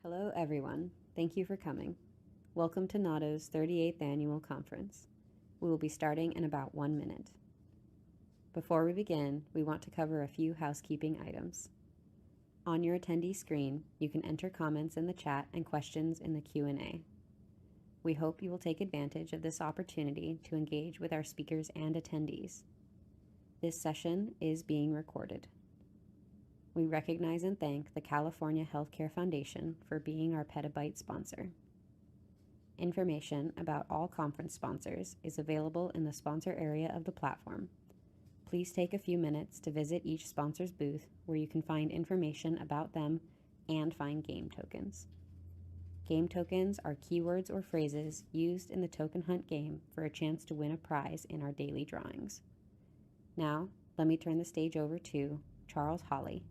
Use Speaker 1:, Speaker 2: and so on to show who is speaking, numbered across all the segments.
Speaker 1: Hello everyone, thank you for coming. Welcome to NADO's 38th Annual Conference. We will be starting in about 1 minute. Before we begin, we want to cover a few housekeeping items. On your attendee screen, you can enter comments in the chat and questions in the Q&A. We hope you will take advantage of this opportunity to engage with our speakers and attendees. This session is being recorded. We recognize and thank the California Healthcare Foundation for being our Petabyte sponsor. Information about all conference sponsors is available in the sponsor area of the platform. Please take a few minutes to visit each sponsor's booth where you can find information about them and find game tokens. Game tokens are keywords or phrases used in the token hunt game for a chance to win a prize in our daily drawings. Now, let me turn the stage over to Charles Hawley,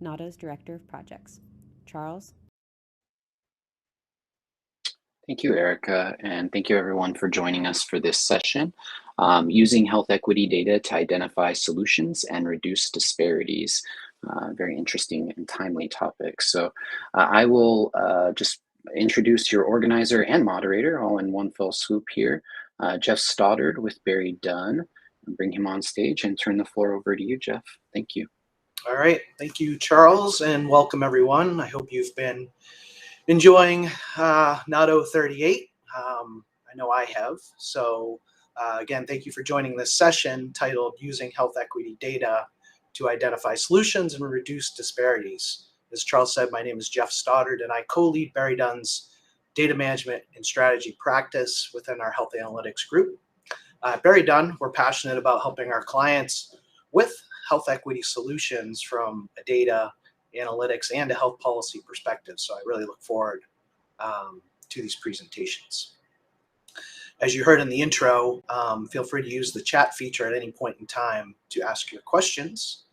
Speaker 1: NADO's Director of Projects. Charles?
Speaker 2: Thank you, Erica, and thank you everyone for joining us for this session, using health equity data to identify solutions and reduce disparities. Very interesting and timely topic. So I will just introduce your organizer and moderator all in one fell swoop here. Jeff Stoddard with Barry Dunn. Bring him on stage and turn the floor over to you, Jeff. Thank you.
Speaker 3: All right, thank you, Charles, and welcome everyone. I hope you've been enjoying NADO 38. I know I have. So again, thank you for joining this session titled Using Health Equity Data to Identify Solutions and Reduce Disparities. As Charles said, my name is Jeff Stoddard, and I co-lead Barry Dunn's data management and strategy practice within our health analytics group. At Barry Dunn, we're passionate about helping our clients with health equity solutions from a data, analytics, and a health policy perspective. So I really look forward to these presentations. As you heard in the intro, feel free to use the chat feature at any point in time to ask your questions.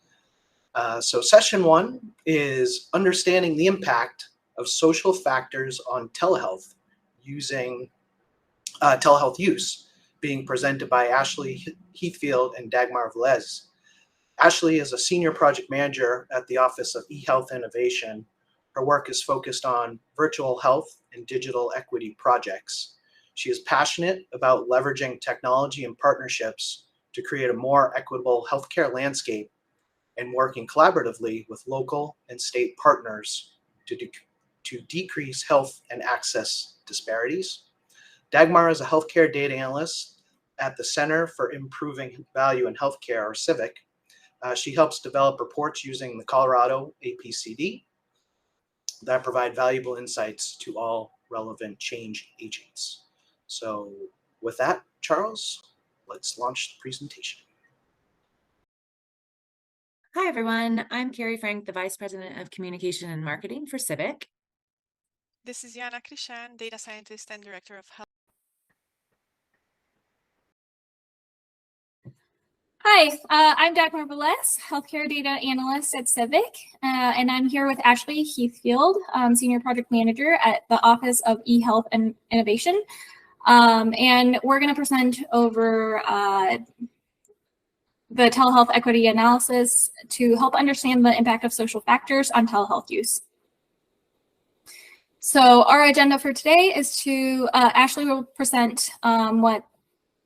Speaker 3: So session one is understanding the impact of social factors on telehealth using telehealth use, being presented by Ashley Heathfield and Dagmar Velez. Ashley is a senior project manager at the Office of eHealth Innovation. Her work is focused on virtual health and digital equity projects. She is passionate about leveraging technology and partnerships to create a more equitable healthcare landscape and working collaboratively with local and state partners to decrease health and access disparities. Dagmar is a healthcare data analyst at the Center for Improving Value in Healthcare, or CIVIC. She helps develop reports using the Colorado APCD that provide valuable insights to all relevant change agents. So with that, Charles, let's launch the presentation.
Speaker 4: Hi, everyone. I'm Carrie Frank, the Vice President of Communication and Marketing for CIVIC.
Speaker 5: This is Yana Krishan, Data Scientist and Director of Health.
Speaker 6: Hi, I'm Dagmar Velez, Healthcare Data Analyst at CIVIC, and I'm here with Ashley Heathfield, Senior Project Manager at the Office of eHealth and Innovation. And we're going to present over the telehealth equity analysis to help understand the impact of social factors on telehealth use. So our agenda for today is to, Ashley will present what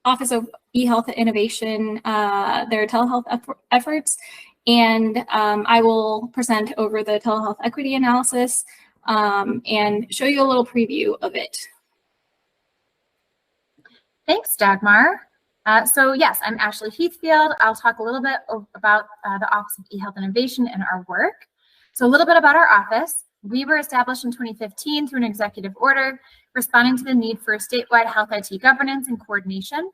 Speaker 6: Office of eHealth Innovation, their telehealth efforts, and I will present over the telehealth equity analysis and show you a little preview of it.
Speaker 7: Thanks, Dagmar. So yes, I'm Ashley Heathfield. I'll talk a little bit about the Office of eHealth Innovation and our work. So a little bit about our office. We were established in 2015 through an executive order responding to the need for statewide health IT governance and coordination.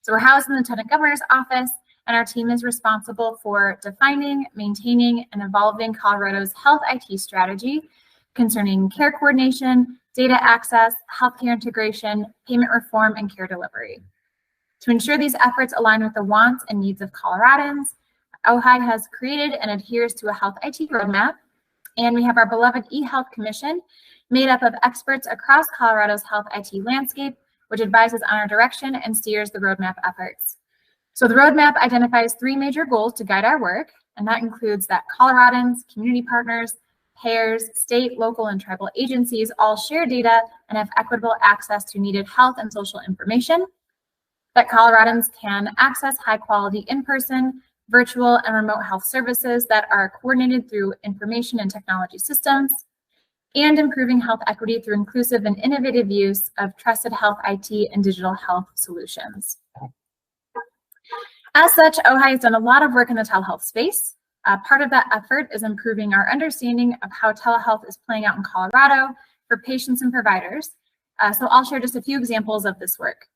Speaker 7: So we're housed in the Lieutenant Governor's office, and our team is responsible for defining, maintaining, and evolving Colorado's health IT strategy concerning care coordination, data access, healthcare integration, payment reform, and care delivery. To ensure these efforts align with the wants and needs of Coloradans, OHI has created and adheres to a health IT roadmap, and we have our beloved eHealth Commission made up of experts across Colorado's health IT landscape, which advises on our direction and steers the roadmap efforts. So the roadmap identifies 3 major goals to guide our work, and that includes that Coloradans, community partners, payers, state, local, and tribal agencies all share data and have equitable access to needed health and social information, that Coloradans can access high-quality in-person, virtual, and remote health services that are coordinated through information and technology systems, and improving health equity through inclusive and innovative use of trusted health IT and digital health solutions. As such, OHI has done a lot of work in the telehealth space. Part of that effort is improving our understanding of how telehealth is playing out in Colorado for patients and providers. So I'll share just a few examples of this work.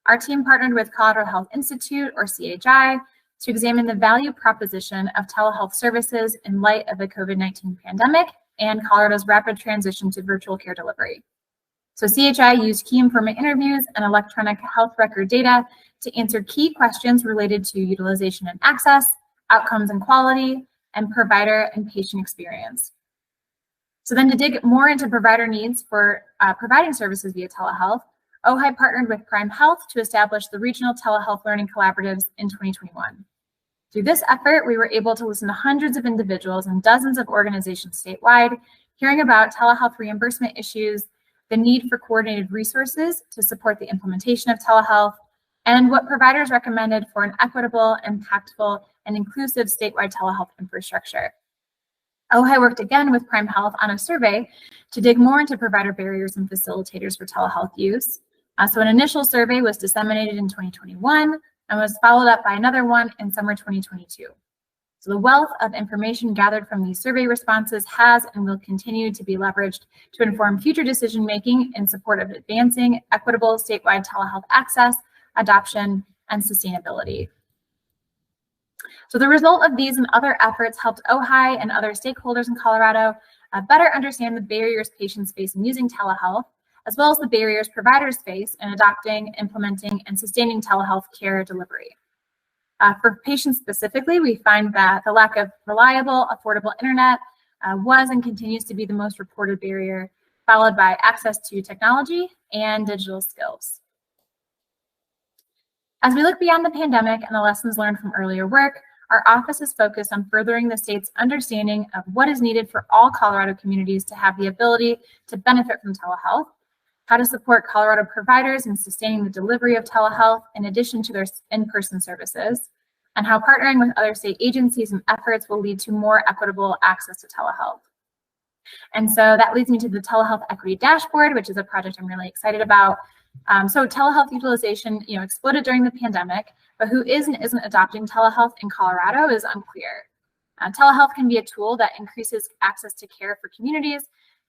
Speaker 7: Our team partnered with Colorado Health Institute, or CHI, to examine the value proposition of telehealth services in light of the COVID-19 pandemic and Colorado's rapid transition to virtual care delivery. So CHI used key informant interviews and electronic health record data to answer key questions related to utilization and access, outcomes and quality, and provider and patient experience. So then to dig more into provider needs for providing services via telehealth, OHI partnered with Prime Health to establish the Regional Telehealth Learning Collaboratives in 2021. Through this effort, we were able to listen to hundreds of individuals and dozens of organizations statewide, hearing about telehealth reimbursement issues, the need for coordinated resources to support the implementation of telehealth, and what providers recommended for an equitable, impactful, and inclusive statewide telehealth infrastructure. OHI worked again with Prime Health on a survey to dig more into provider barriers and facilitators for telehealth use. So an initial survey was disseminated in 2021 and was followed up by another one in summer 2022. So the wealth of information gathered from these survey responses has and will continue to be leveraged to inform future decision-making in support of advancing equitable statewide telehealth access, adoption, and sustainability. So the result of these and other efforts helped OHI and other stakeholders in Colorado better understand the barriers patients face in using telehealth, as well as the barriers providers face in adopting, implementing, and sustaining telehealth care delivery. For patients specifically, we find that the lack of reliable, affordable internet was and continues to be the most reported barrier, followed by access to technology and digital skills. As we look beyond the pandemic and the lessons learned from earlier work, our office is focused on furthering the state's understanding of what is needed for all Colorado communities to have the ability to benefit from telehealth, how to support Colorado providers in sustaining the delivery of telehealth in addition to their in-person services, and how partnering with other state agencies and efforts will lead to more equitable access to telehealth. And so that leads me to the Telehealth Equity Dashboard, which is a project I'm really excited about. So telehealth utilization, exploded during the pandemic, but who is and isn't adopting telehealth in Colorado is unclear. Telehealth can be a tool that increases access to care for communities,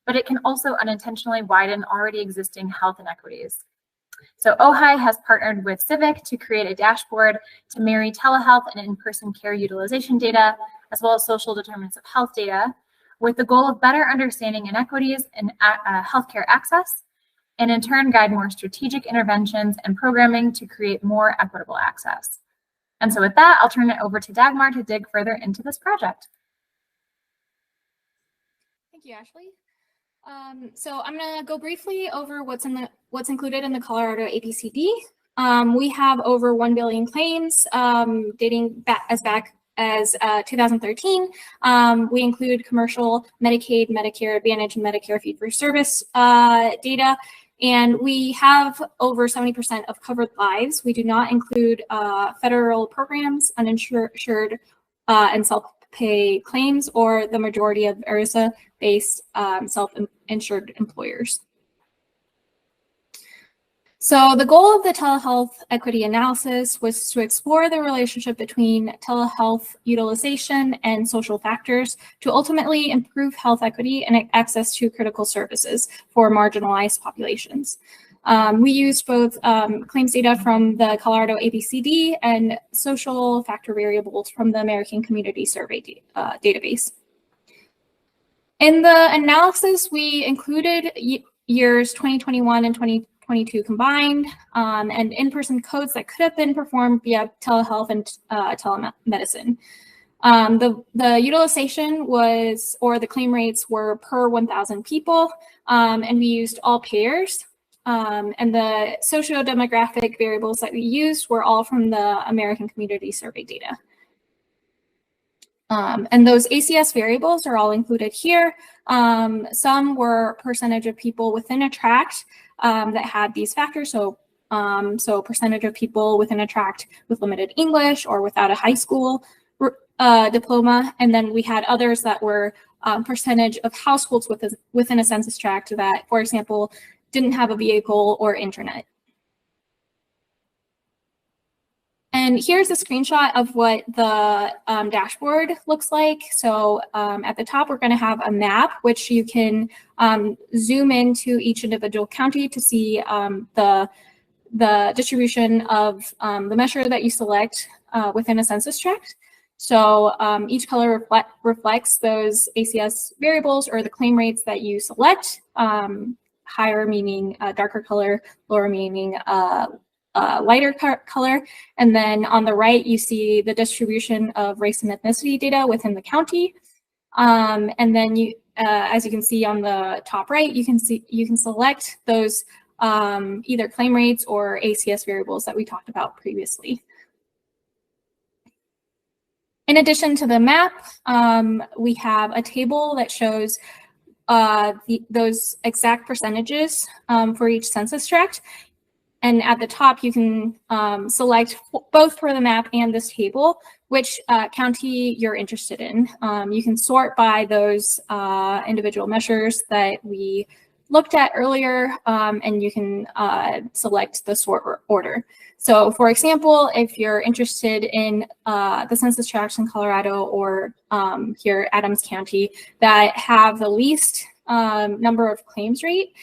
Speaker 7: but it can also unintentionally widen already existing health inequities. So OHI has partnered with Civic to create a dashboard to marry telehealth and in-person care utilization data, as well as social determinants of health data, with the goal of better understanding inequities in healthcare access, and in turn guide more strategic interventions and programming to create more equitable access. And so with that, I'll turn it over to Dagmar to dig further into this project.
Speaker 6: Thank you, Ashley. So I'm going to go briefly over what's included in the Colorado APCD. We have over 1 billion claims dating back as 2013. We include commercial, Medicaid, Medicare Advantage, and Medicare fee-for-service data. And we have over 70% of covered lives. We do not include federal programs, uninsured and self-pay claims, or the majority of ERISA-based self-insured employers. So the goal of the telehealth equity analysis was to explore the relationship between telehealth utilization and social factors to ultimately improve health equity and access to critical services for marginalized populations. We used both claims data from the Colorado APCD and social factor variables from the American Community Survey database. In the analysis, we included years 2021 and 2022 combined, and in-person codes that could have been performed via telehealth and telemedicine. The utilization was, or the claim rates were per 1,000 people, and we used all payers. And the socio-demographic variables that we used were all from the American Community Survey data. And those ACS variables are all included here. Some were percentage of people within a tract that had these factors. So percentage of people within a tract with limited English or without a high school diploma. And then we had others that were percentage of households within a census tract that, for example, didn't have a vehicle or internet. And here's a screenshot of what the dashboard looks like. So at the top, we're going to have a map, which you can zoom into each individual county to see the distribution of the measure that you select within a census tract. So each color reflects those ACS variables or the claim rates that you select, higher meaning darker color, lower meaning lighter color. And then on the right, you see the distribution of race and ethnicity data within the county. And then you, as you can see on the top right, you can select those either claim rates or ACS variables that we talked about previously. In addition to the map, we have a table that shows those exact percentages for each census tract. And at the top, you can select both for the map and this table, which county you're interested in. You can sort by those individual measures that we looked at earlier, and you can select the sort order. So for example, if you're interested in the census tracts in Colorado or here Adams County that have the least number of claims rate,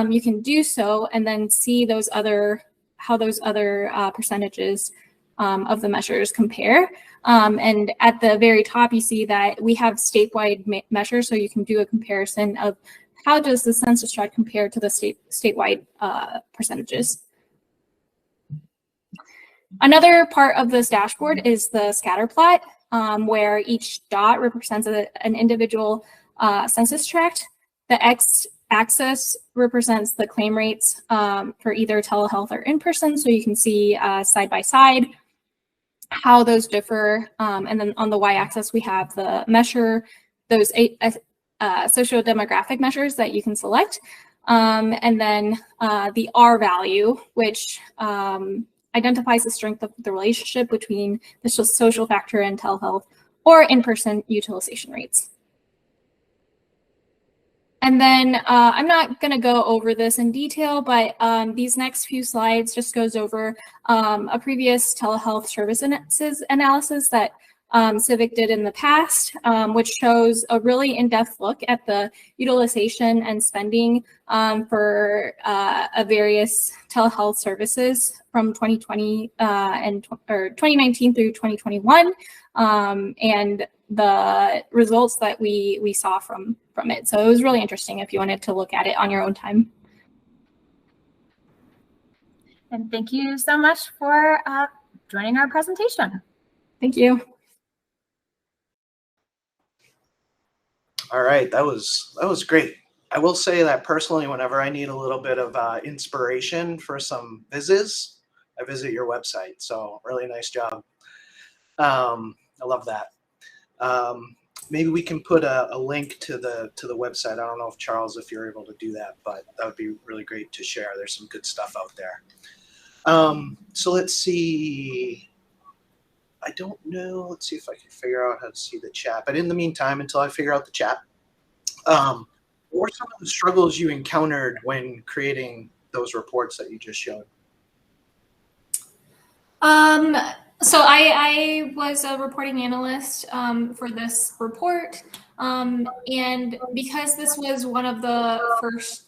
Speaker 6: you can do so and then see those how those other percentages of the measures compare. And at the very top, you see that we have statewide measures, so you can do a comparison of how does the census tract compare to the statewide percentages. Another part of this dashboard is the scatter plot, where each dot represents an individual census tract. The x-axis represents the claim rates for either telehealth or in-person, so you can see side by side how those differ. And then on the y-axis, we have the measure, those socio-demographic measures that you can select. And then the R value, which identifies the strength of the relationship between the social factor and telehealth or in-person utilization rates. And then I'm not going to go over this in detail, but these next few slides just goes over a previous telehealth services analysis that Civic did in the past, which shows a really in-depth look at the utilization and spending for various telehealth services from 2020 or 2019 through 2021, and the results that we saw from it. So it was really interesting if you wanted to look at it on your own time.
Speaker 7: And thank you so much for joining our presentation.
Speaker 6: Thank you.
Speaker 3: All right, that was great. I will say that personally, whenever I need a little bit of inspiration for some visit, I visit your website. So really nice job. I love that. Maybe we can put a link to the website. I don't know if Charles, if you're able to do that, but that would be really great to share. There's some good stuff out there. So let's see. I don't know. Let's see if I can figure out how to see the chat. But in the meantime, until I figure out the chat, what were some of the struggles you encountered when creating those reports that you just showed?
Speaker 6: So I was a reporting analyst for this report, and because this was one of the first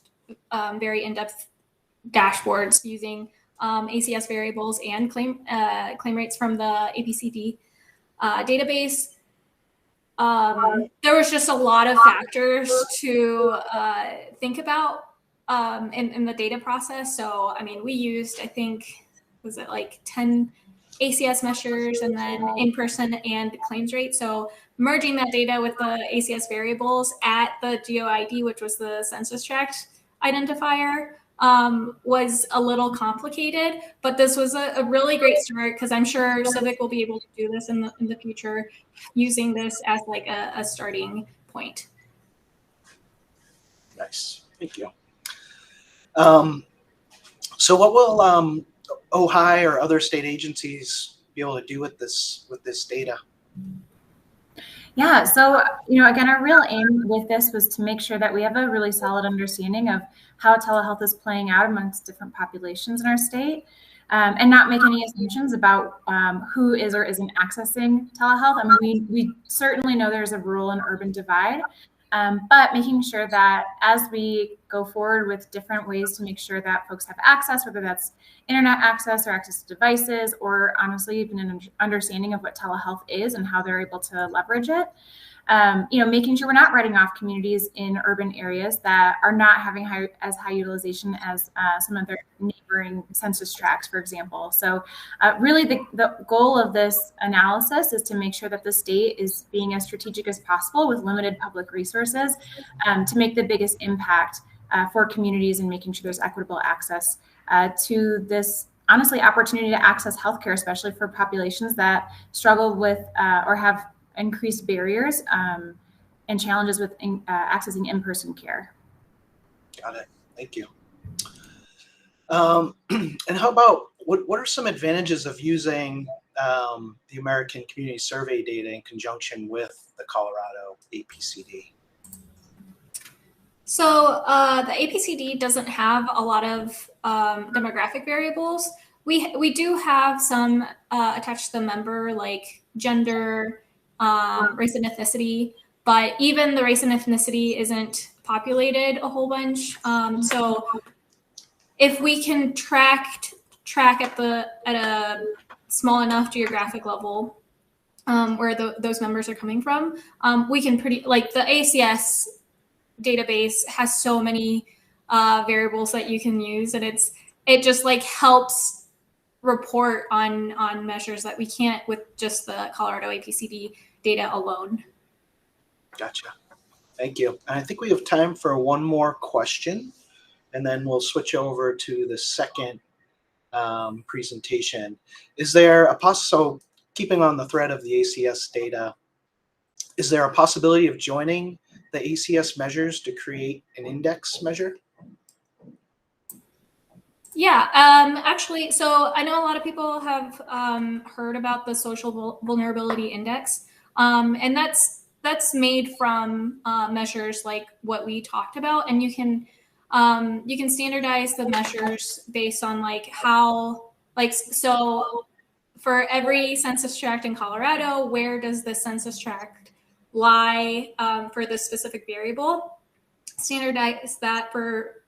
Speaker 6: very in-depth dashboards using ACS variables and claim rates from the APCD database, there was just a lot of factors to think about in the data process. So, I mean, we used, I think, was it like 10 ACS measures and then in-person and claims rate. So merging that data with the ACS variables at the GeoID, which was the census tract identifier, was a little complicated, but this was a really great start because I'm sure Civic will be able to do this in the future using this as like a starting point.
Speaker 3: Nice, thank you. So what will OHI or other state agencies be able to do with this data?
Speaker 7: Yeah, so, again, our real aim with this was to make sure that we have a really solid understanding of how telehealth is playing out amongst different populations in our state, and not make any assumptions about who is or isn't accessing telehealth. I mean, we certainly know there's a rural and urban divide, but making sure that as we go forward with different ways to make sure that folks have access, whether that's internet access or access to devices, or honestly, even an understanding of what telehealth is and how they're able to leverage it. Making sure we're not writing off communities in urban areas that are not having as high utilization as some of their neighboring census tracts, for example. So really the goal of this analysis is to make sure that the state is being as strategic as possible with limited public resources to make the biggest impact for communities and making sure there's equitable access to this, honestly, opportunity to access healthcare, especially for populations that struggle with or have increased barriers and challenges with accessing in-person care.
Speaker 3: Got it. Thank you. And how about what are some advantages of using the American Community Survey data in conjunction with the Colorado APCD?
Speaker 6: So the APCD doesn't have a lot of demographic variables. We do have some attached to the member, like gender, race and ethnicity, but even the race and ethnicity isn't populated a whole bunch. So if we can track at a small enough geographic level where those members are coming from, we can like the ACS database has so many variables that you can use, and it just like helps report on measures that we can't with just the Colorado APCD data alone.
Speaker 3: Gotcha. Thank you. And I think we have time for one more question, and then we'll switch over to the second presentation. Is there so keeping on the thread of the ACS data, is there a possibility of joining the ACS measures to create an index measure?
Speaker 6: Yeah, actually, so I know a lot of people have heard about the Social Vulnerability Index, and that's made from measures like what we talked about, and you can standardize the measures based on like how, like, so for every census tract in Colorado, where does the census tract lie for the specific variable? Standardize that for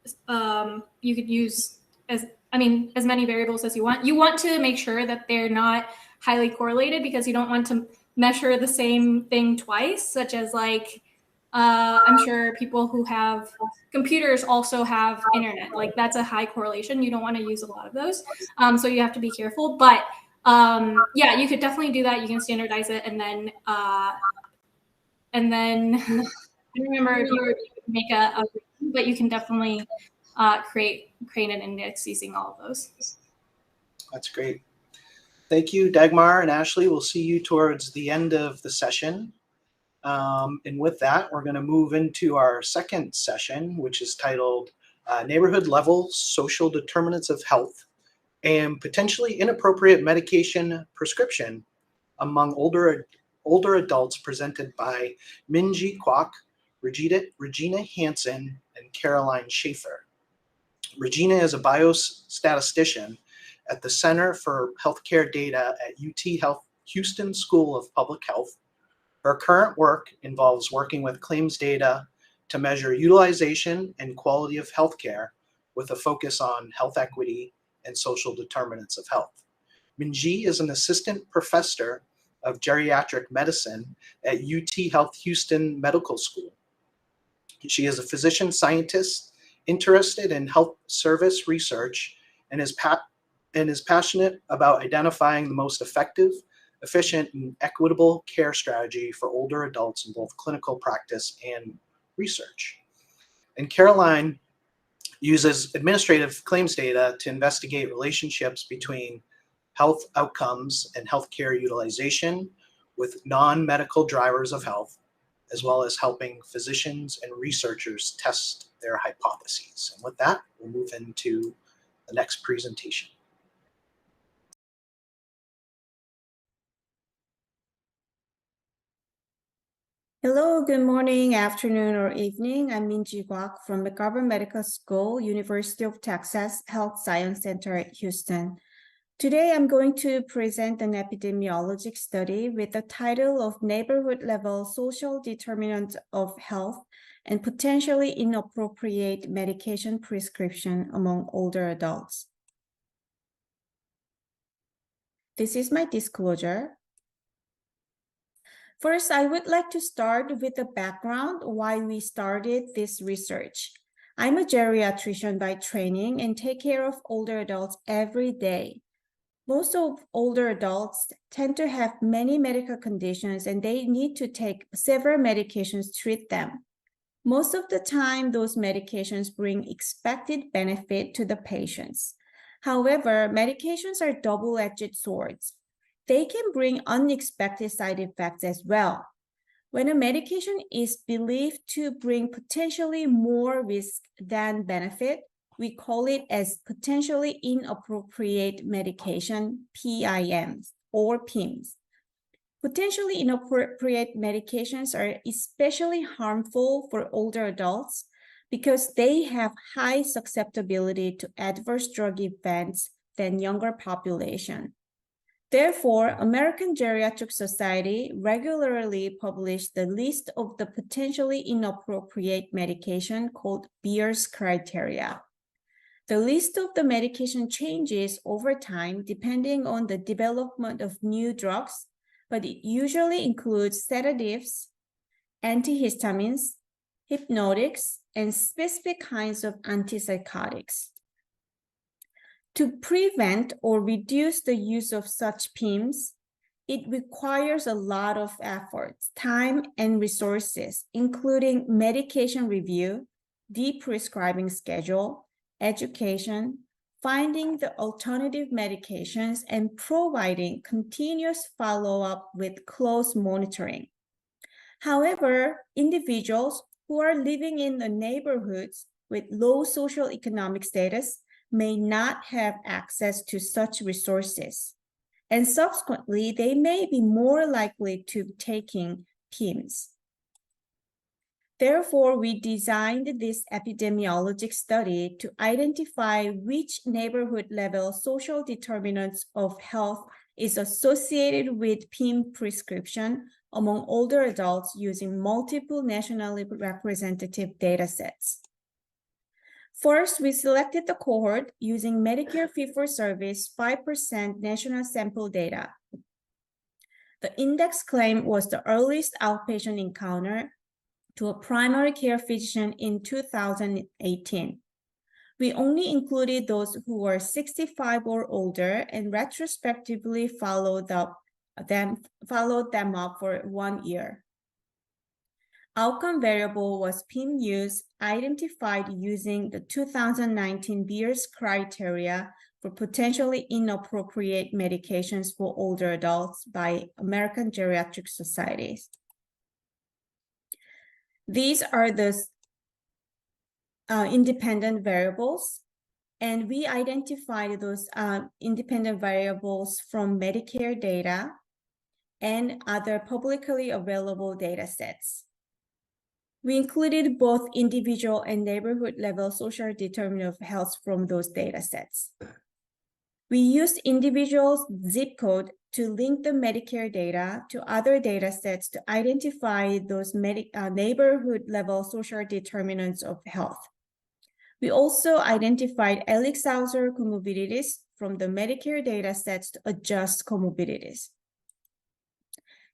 Speaker 6: you could use as many variables as you want. You want to make sure that they're not highly correlated because you don't want to measure the same thing twice, such as like I'm sure people who have computers also have internet. Like that's a high correlation. You don't want to use a lot of those. So you have to be careful. But yeah, you could definitely do that. You can standardize it and then I don't remember if you make but you can definitely create an index using all of those.
Speaker 3: That's great. Thank you, Dagmar and Ashley. We'll see you towards the end of the session. And with that, we're going to move into our second session, which is titled Neighborhood Level Social Determinants of Health and Potentially Inappropriate Medication Prescription Among Older Adults, presented by Minji Kwok, Regina Hansen, and Caroline Schaefer. Regina is a biostatistician at the Center for Healthcare Data at UT Health Houston School of Public Health. Her current work involves working with claims data to measure utilization and quality of healthcare with a focus on health equity and social determinants of health. Minji is an assistant professor of geriatric medicine at UT Health Houston Medical School. She is a physician scientist interested in health service research and is passionate about identifying the most effective, efficient, and equitable care strategy for older adults in both clinical practice and research. And Caroline uses administrative claims data to investigate relationships between health outcomes and healthcare utilization with non-medical drivers of health, as well as helping physicians and researchers test their hypotheses. And with that, we'll move into the next presentation.
Speaker 8: Hello, good morning, afternoon, or evening. I'm Minji Kwak from the Garber Medical School, University of Texas Health Science Center at Houston. Today, I'm going to present an epidemiologic study with the title of Neighborhood Level Social Determinants of Health and Potentially Inappropriate Medication Prescription Among Older Adults. This is my disclosure. First, I would like to start with the background why we started this research. I'm a geriatrician by training and take care of older adults every day. Most of older adults tend to have many medical conditions and they need to take several medications to treat them. Most of the time, those medications bring expected benefit to the patients. However, medications are double-edged swords. They can bring unexpected side effects as well. When a medication is believed to bring potentially more risk than benefit, we call it as potentially inappropriate medication, PIMs, or PIMs. Potentially inappropriate medications are especially harmful for older adults because they have high susceptibility to adverse drug events than younger population. Therefore, American Geriatric Society regularly publishes the list of the potentially inappropriate medication called Beer's criteria. The list of the medication changes over time depending on the development of new drugs, but it usually includes sedatives, antihistamines, hypnotics, and specific kinds of antipsychotics. To prevent or reduce the use of such PIMs, it requires a lot of effort, time, and resources, including medication review, de-prescribing schedule, education, finding the alternative medications, and providing continuous follow-up with close monitoring. However, individuals who are living in the neighborhoods with low socioeconomic status may not have access to such resources, and subsequently, they may be more likely to taking PIMs. Therefore, we designed this epidemiologic study to identify which neighborhood-level social determinants of health is associated with PIM prescription among older adults using multiple nationally representative data sets. First, we selected the cohort using Medicare fee-for-service 5% national sample data. The index claim was the earliest outpatient encounter to a primary care physician in 2018. We only included those who were 65 or older and retrospectively followed them up for 1 year. Outcome variable was PIM use identified using the 2019 Beer's criteria for potentially inappropriate medications for older adults by American Geriatric Societies. These are the independent variables, and we identified those independent variables from Medicare data and other publicly available data sets. We included both individual and neighborhood level social determinant of health from those data sets. We used individuals' zip code to link the Medicare data to other data sets to identify those neighborhood-level social determinants of health. We also identified Elix-Hauser comorbidities from the Medicare data sets to adjust comorbidities.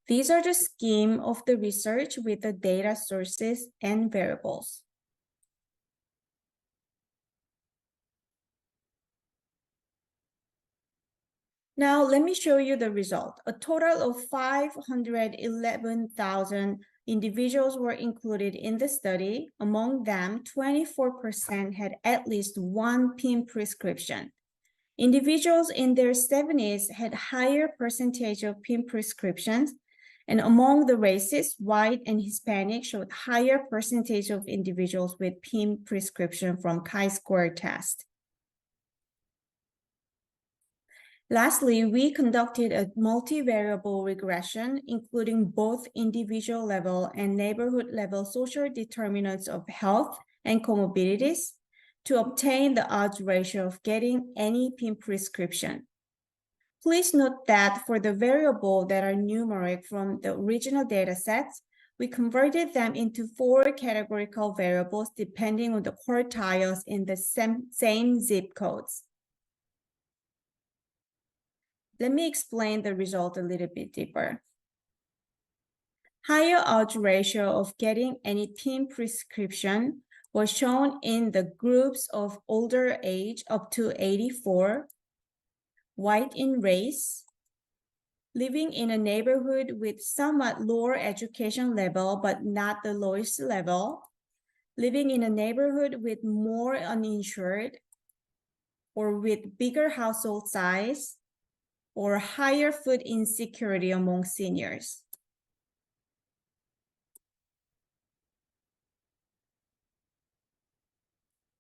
Speaker 8: These are the scheme of the research with the data sources and variables. Now, let me show you the result. A total of 511,000 Individuals were included in the study. Among them, 24% had at least one PIM prescription. Individuals in their 70s had higher percentage of PIM prescriptions, and among the races, white and Hispanic showed higher percentage of individuals with PIM prescription from chi-square test. Lastly, we conducted a multivariable regression, including both individual level and neighborhood level social determinants of health and comorbidities to obtain the odds ratio of getting any PIM prescription. Please note that for the variables that are numeric from the original data sets, we converted them into 4 categorical variables depending on the quartiles in the same zip codes. Let me explain the result a little bit deeper. Higher odds ratio of getting any PIM prescription was shown in the groups of older age up to 84, white in race, living in a neighborhood with somewhat lower education level but not the lowest level, living in a neighborhood with more uninsured, or with bigger household size, or higher food insecurity among seniors.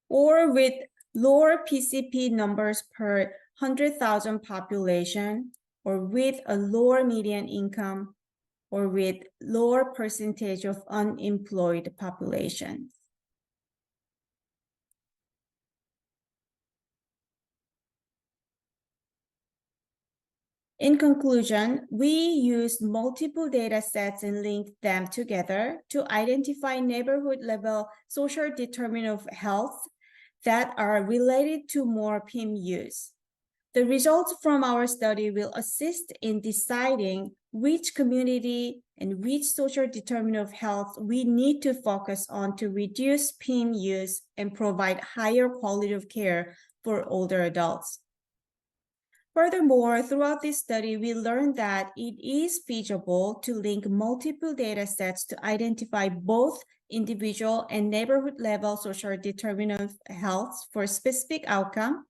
Speaker 8: Or with lower PCP numbers per 100,000 population, or with a lower median income, or with lower percentage of unemployed population. In conclusion, we used multiple data sets and linked them together to identify neighborhood-level social determinants of health that are related to more PIM use. The results from our study will assist in deciding which community and which social determinant of health we need to focus on to reduce PIM use and provide higher quality of care for older adults. Furthermore, throughout this study, we learned that it is feasible to link multiple data sets to identify both individual and neighborhood level social determinants of health for specific outcome.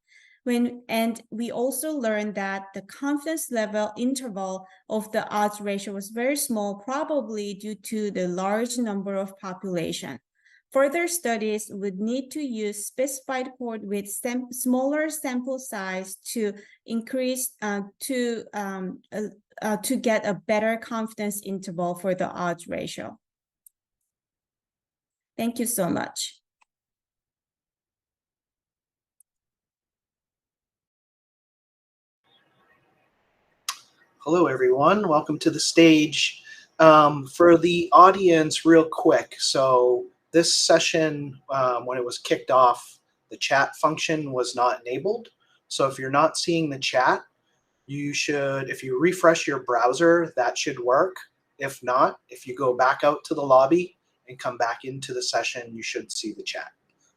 Speaker 8: And we also learned that the confidence level interval of the odds ratio was very small, probably due to the large number of population. Further studies would need to use specified cohort with smaller sample size to increase to get a better confidence interval for the odds ratio. Thank you so much.
Speaker 3: Hello, everyone. Welcome to the stage. For the audience, real quick, so this session, when it was kicked off, the chat function was not enabled. So if you're not seeing the chat, you should, if you refresh your browser, that should work. If not, if you go back out to the lobby and come back into the session, you should see the chat.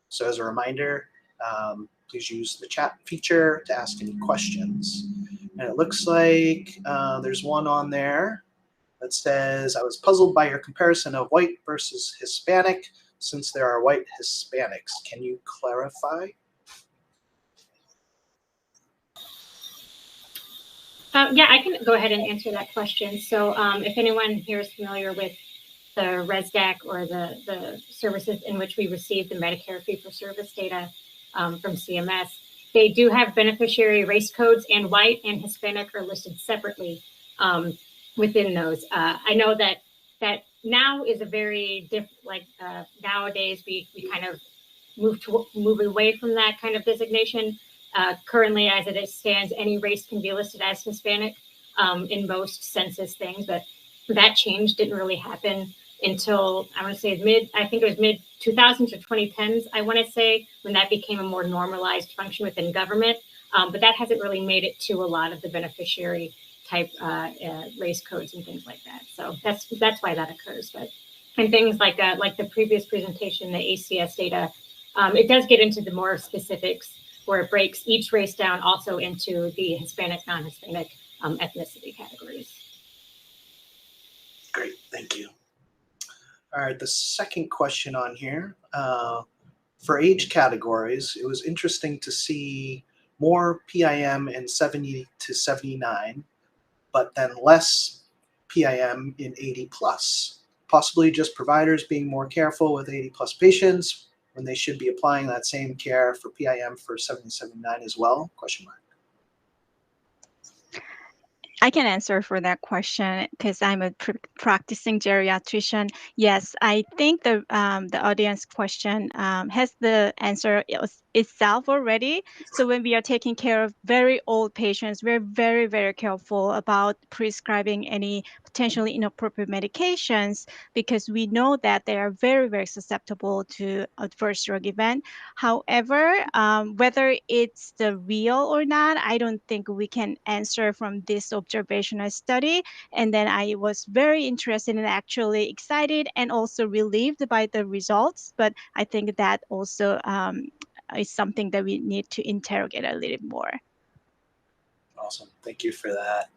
Speaker 3: So as a reminder, please use the chat feature to ask any questions. And it looks like there's one on there that says, I was puzzled by your comparison of white versus Hispanic since there are white Hispanics. Can you clarify?
Speaker 9: Yeah, I can go ahead and answer that question. So if anyone here is familiar with the ResDAC or the services in which we receive the Medicare fee-for-service data from CMS, they do have beneficiary race codes, and white and Hispanic are listed separately within those. I know that now is a very different, like nowadays we kind of move away from that kind of designation. Currently, as it stands, any race can be listed as Hispanic in most census things, but that change didn't really happen until I want to say mid 2000s or 2010s, I want to say, when that became a more normalized function within government. But that hasn't really made it to a lot of the beneficiary type race codes and things like that. So that's why that occurs. But and things like the previous presentation, the ACS data, it does get into the more specifics where it breaks each race down also into the Hispanic, non-Hispanic ethnicity categories.
Speaker 3: Great, thank you. All right, the second question on here, for age categories, it was interesting to see more PIM in 70 to 79, but then less PIM in 80 plus. Possibly just providers being more careful with 80 plus patients when they should be applying that same care for PIM for 70 to 79 as well? Question mark.
Speaker 10: I can answer for that question because I'm a practicing geriatrician. Yes, I think the audience question has the answer itself already. So when we are taking care of very old patients, we're very, very careful about prescribing any potentially inappropriate medications because we know that they are very, very susceptible to adverse drug event. However, whether it's the real or not, I don't think we can answer from this observational study. And then I was very interested and actually excited and also relieved by the results. But I think that also is something that we need to interrogate a little more.
Speaker 3: Awesome. Thank you for that.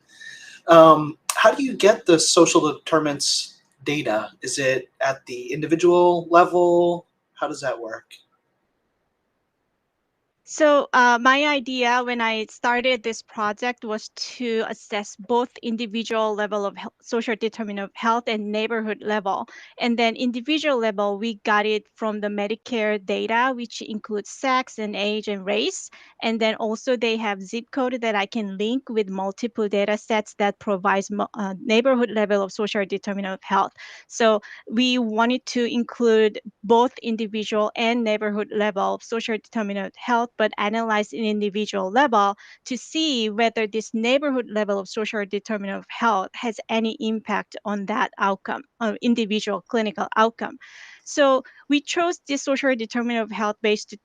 Speaker 3: How do you get the social determinants data? Is it at the individual level? How does that work?
Speaker 10: So my idea when I started this project was to assess both individual level of social determinant of health and neighborhood level. And then individual level, we got it from the Medicare data, which includes sex and age and race. And then also they have zip code that I can link with multiple data sets that provides neighborhood level of social determinant of health. So we wanted to include both individual and neighborhood level of social determinant of health, but analyze in individual level to see whether this neighborhood level of social determinant of health has any impact on that outcome, individual clinical outcome. So we chose this social determinant of health based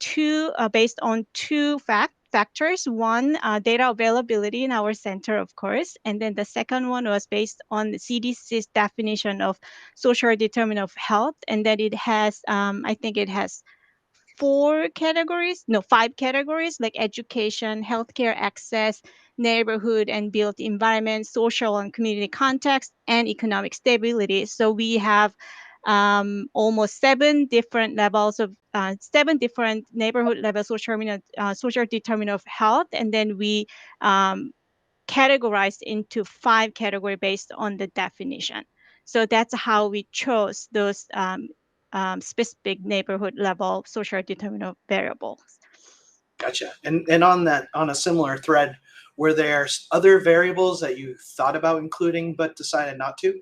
Speaker 10: on two factors. One, data availability in our center, of course, and then the second one was based on the CDC's definition of social determinant of health, and that it has, I think it has 5 categories, like education, healthcare access, neighborhood and built environment, social and community context, and economic stability. So we have almost 7 different levels of 7 different neighborhood level social determinant of health, and then we categorized into 5 categories based on the definition. So that's how we chose those specific neighborhood level social determinant variables.
Speaker 3: Gotcha. And on a similar thread, were there other variables that you thought about including but decided not to?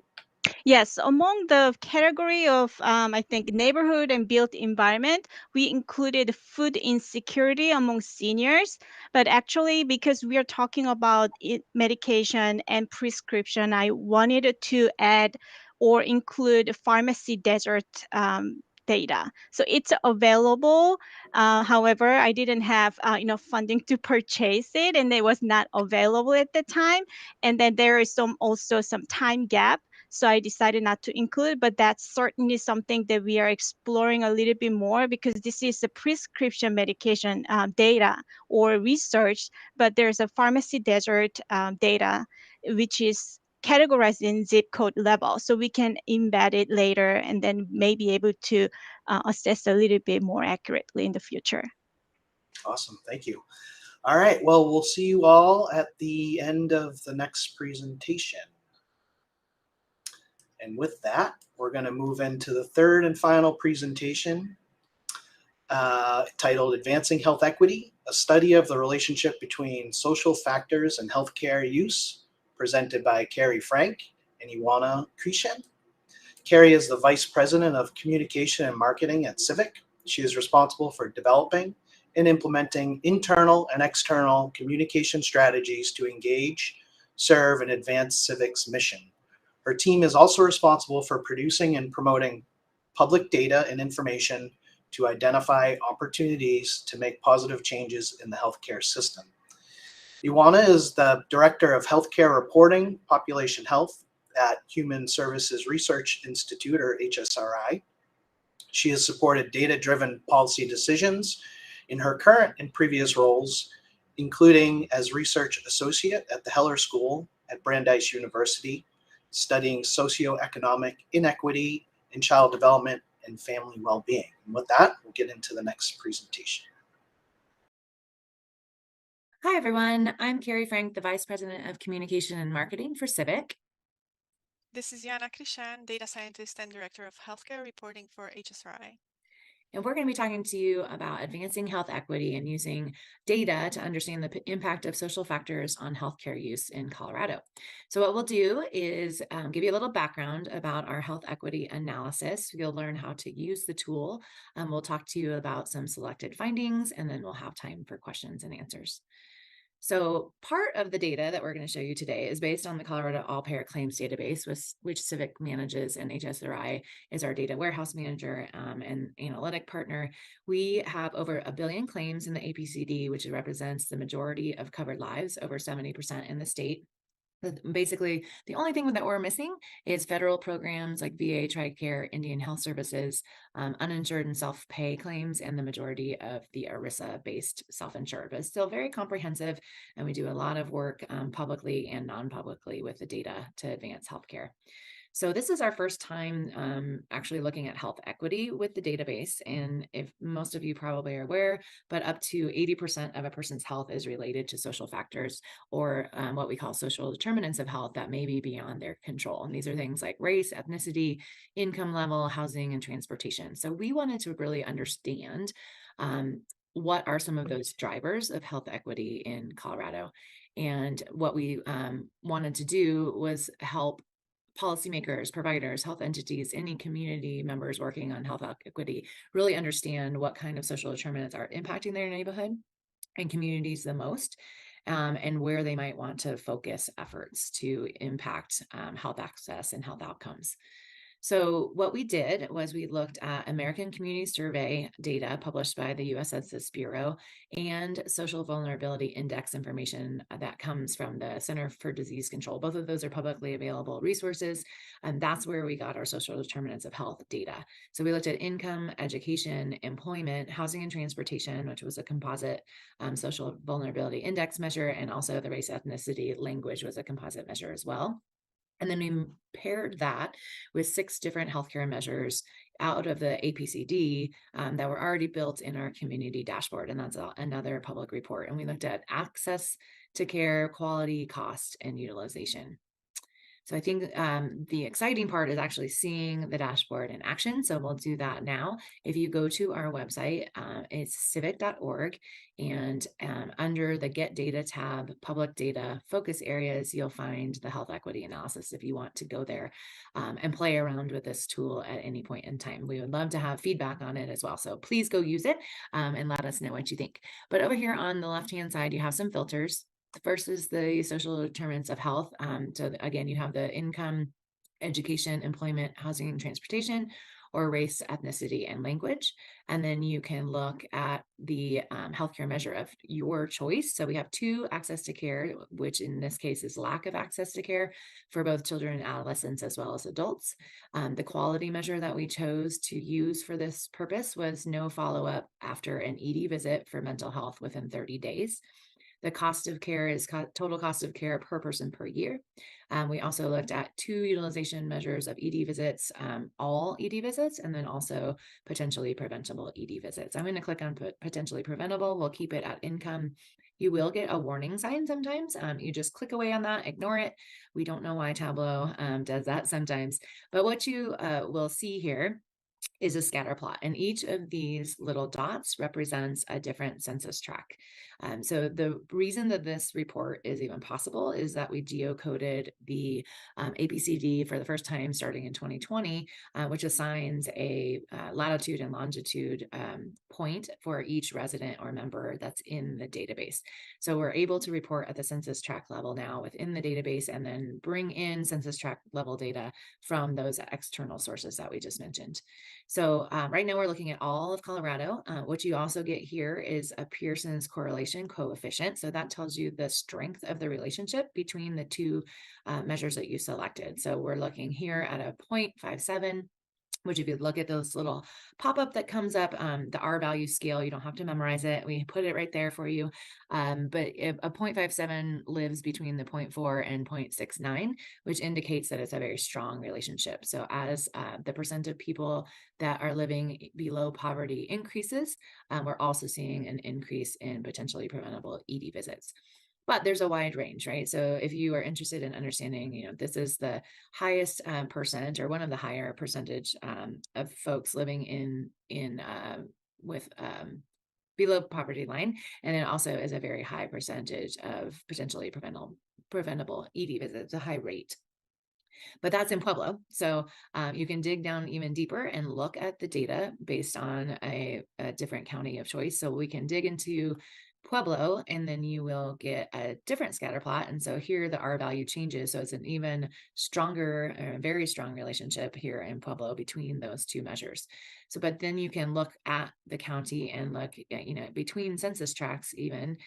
Speaker 10: Yes, among the category of, I think, neighborhood and built environment, we included food insecurity among seniors. But actually, because we are talking about medication and prescription, I wanted to add or include pharmacy desert data. So it's available. However, I didn't have enough funding to purchase it, and it was not available at the time. And then there is also some time gap. So I decided not to include, but that's certainly something that we are exploring a little bit more because this is a prescription medication data or research, but there's a pharmacy desert data, which is categorized in zip code level. So we can embed it later and then may be able to assess a little bit more accurately in the future.
Speaker 3: Awesome, thank you. All right, well, we'll see you all at the end of the next presentation. And with that, we're going to move into the third and final presentation titled Advancing Health Equity, a study of the relationship between social factors and healthcare use, presented by Carrie Frank and Ioana Krishan. Carrie is the Vice President of Communication and Marketing at Civic. She is responsible for developing and implementing internal and external communication strategies to engage, serve, and advance Civic's mission. Her team is also responsible for producing and promoting public data and information to identify opportunities to make positive changes in the healthcare system. Ioana is the Director of Healthcare Reporting, Population Health at Human Services Research Institute, or HSRI. She has supported data-driven policy decisions in her current and previous roles, including as Research Associate at the Heller School at Brandeis University, studying socioeconomic inequity in child development and family well-being. And with that, we'll get into the next presentation.
Speaker 4: Hi, everyone. I'm Carrie Frank, the Vice President of Communication and Marketing for Civic.
Speaker 5: This is Yana Krishan, Data Scientist and Director of Healthcare Reporting for HSRI.
Speaker 4: And we're going to be talking to you about advancing health equity and using data to understand the impact of social factors on healthcare use in Colorado. So what we'll do is give you a little background about our health equity analysis. You'll learn how to use the tool. We'll talk to you about some selected findings, and then we'll have time for questions and answers. So part of the data that we're going to show you today is based on the Colorado All-Payer Claims Database, which Civic manages, and HSRI is our data warehouse manager and analytic partner. We have over 1 billion claims in the APCD, which represents the majority of covered lives, over 70% in the state. Basically, the only thing that we're missing is federal programs like VA, TRICARE, Indian Health Services, uninsured and self-pay claims, and the majority of the ERISA-based self-insured. But it's still very comprehensive, and we do a lot of work publicly and non-publicly with the data to advance healthcare. So this is our first time actually looking at health equity with the database. And if most of you probably are aware, but up to 80% of a person's health is related to social factors, or what we call social determinants of health that may be beyond their control. And these are things like race, ethnicity, income level, housing, and transportation. So we wanted to really understand what are some of those drivers of health equity in Colorado. And what we wanted to do was help policymakers, providers, health entities, any community members working on health equity really understand what kind of social determinants are impacting their neighborhood and communities the most, and where they might want to focus efforts to impact health access and health outcomes. So what we did was we looked at American Community Survey data published by the U.S. Census Bureau and social vulnerability index information that comes from the Center for Disease Control. Both of those are publicly available resources, and that's where we got our social determinants of health data. So we looked at income, education, employment, housing and transportation, which was a composite social vulnerability index measure, and also the race, ethnicity, language was a composite measure as well. And then we paired that with 6 different healthcare measures out of the APCD that were already built in our community dashboard. And that's another public report. And we looked at access to care, quality, cost, and utilization. So I think the exciting part is actually seeing the dashboard in action. So we'll do that now. If you go to our website, it's civic.org, and under the Get Data tab, Public Data Focus Areas, you'll find the health equity analysis if you want to go there and play around with this tool at any point in time. We would love to have feedback on it as well. So please go use it and let us know what you think. But over here on the left-hand side, you have some filters. The first is the social determinants of health. So again, you have the income, education, employment, housing, and transportation, or race, ethnicity, and language. And then you can look at the healthcare measure of your choice. So we have 2: access to care, which in this case is lack of access to care for both children and adolescents as well as adults. The quality measure that we chose to use for this purpose was no follow-up after an ED visit for mental health within 30 days. The cost of care is total cost of care per person per year. We also looked at 2 utilization measures of ED visits, all ED visits, and then also potentially preventable ED visits. I'm going to click on potentially preventable. We'll keep it at income. You will get a warning sign sometimes. You just click away on that, ignore it. We don't know why Tableau does that sometimes. But what you will see here is a scatter plot, and each of these little dots represents a different census tract. So the reason that this report is even possible is that we geocoded the APCD for the first time starting in 2020, which assigns a latitude and longitude point for each resident or member that's in the database. So we're able to report at the census tract level now within the database, and then bring in census tract level data from those external sources that we just mentioned. So right now we're looking at all of Colorado. What you also get here is a Pearson's correlation coefficient. So that tells you the strength of the relationship between the 2 measures that you selected. So we're looking here at a 0.57. which if you look at those little pop-up that comes up, the R value scale, you don't have to memorize it. We put it right there for you. But a 0.57 lives between the 0.4 and 0.69, which indicates that it's a very strong relationship. So as the percent of people that are living below poverty increases, we're also seeing an increase in potentially preventable ED visits. But there's a wide range, right? So if you are interested in understanding, this is the highest percent or one of the higher percentage of folks living in with below poverty line, and then also is a very high percentage of potentially preventable ED visits, a high rate. But that's in Pueblo. So you can dig down even deeper and look at the data based on a different county of choice. So we can dig into Pueblo, and then you will get a different scatter plot. And so here the R value changes. So it's an even stronger, very strong relationship here in Pueblo between those two measures. So, but then you can look at the county and look at, between census tracts, even